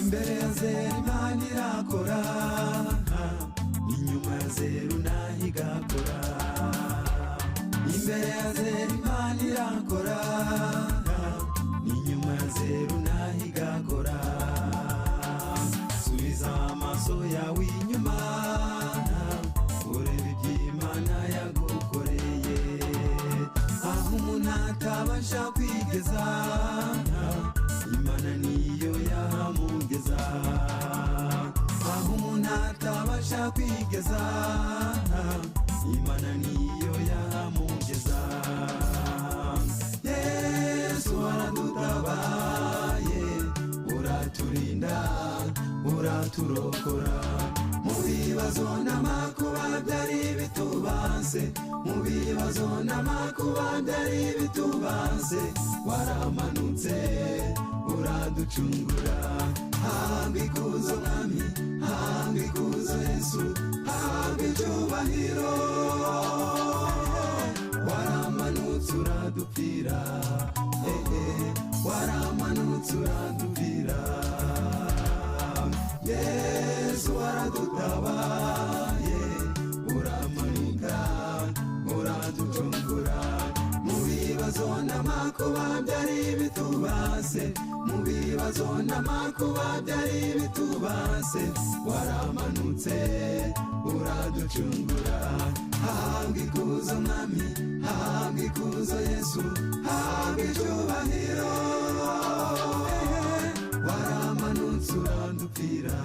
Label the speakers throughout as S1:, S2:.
S1: imbere ya zeru Imana irakora, inyuma ya zeru nayo igakora. Imbere ya zeru Imana irakora, inyuma ya zeru nayo igakora. Subiza amaso yawe inyuma urebe iby'Imana yagukoreye. Aho umuntu atabasha kwigeza, Imana niyo yahamugeza. Aho umuntu atabasha kwigeza, Imana niyo yahamugeza. Yesu aradutabaye, uraturinda uraturokora mu bibazo n'amakuba byari bitubanze. Mu bibazo n'amakuba byari bitubanze, waramanutse uraducungura. Habwa ikuzo Mwami, habwa ikuzo Yesu, habwa icyubahiro. Waramanutse uradupfira, waramanutse uradupfira. Yesu waradutabaye, uramanuka uraducungura. Mu bibazo n'amakuba byari bitubanze, mu bibazo n'amakuba byari bitubanze, waramanutse uraducungura. Habwa ikuzo Mwami, habwa ikuzo Yesu, habwa icyubahiro. Waramanutse uradupfira,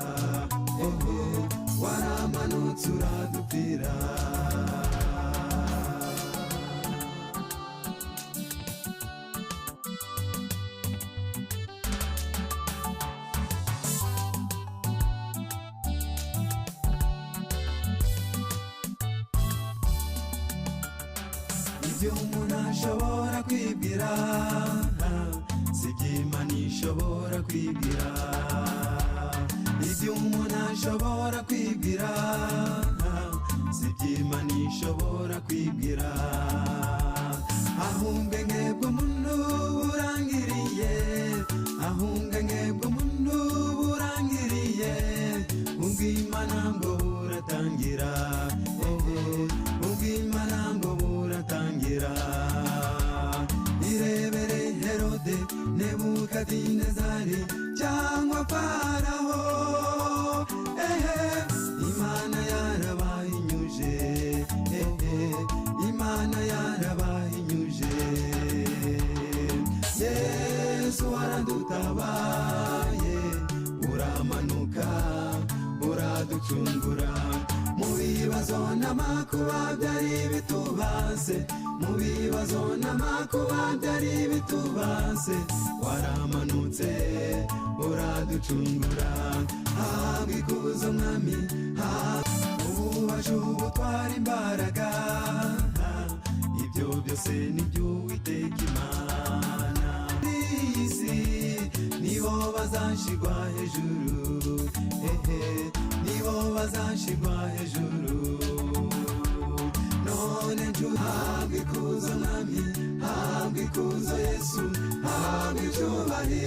S1: waramanutse uradupfira. Ibyo umuntu ashobora kwibwira, si iby'Imana ishobora kwibwira. Ibyo umuntu ashobora kwibwira, si iby'Imana ishobora kwibwira. Ahunge nkebwe umuntu burangiriye, ahunge nkebwe umuntu burangiriye. Ubw'Imana ngo buratangira, ubw'Imana ngo buratangira. Irebere Herode, Nebukadinezari cyangwa Farawo, Imana yarabahinyuje, Imana yarabahinyuje. Yesu waradutabaye, uramanuka uraducungura. Mu bibazo n'amakuba byari bitubanze, mu bibazo n'amakuba byari bitubanze, waramanutse uraducungura. Habwa ikuzo Mwami, ububasha ubutwara imbaraga, ibyo byose ni by'Uwiteka Imana. Iyi si nibo bazashirwa hejuru, nibo bazashirwa hejuru. None habwa ikuzo Mwami, habwa ikuzo Yesu, habwa icyubahiro.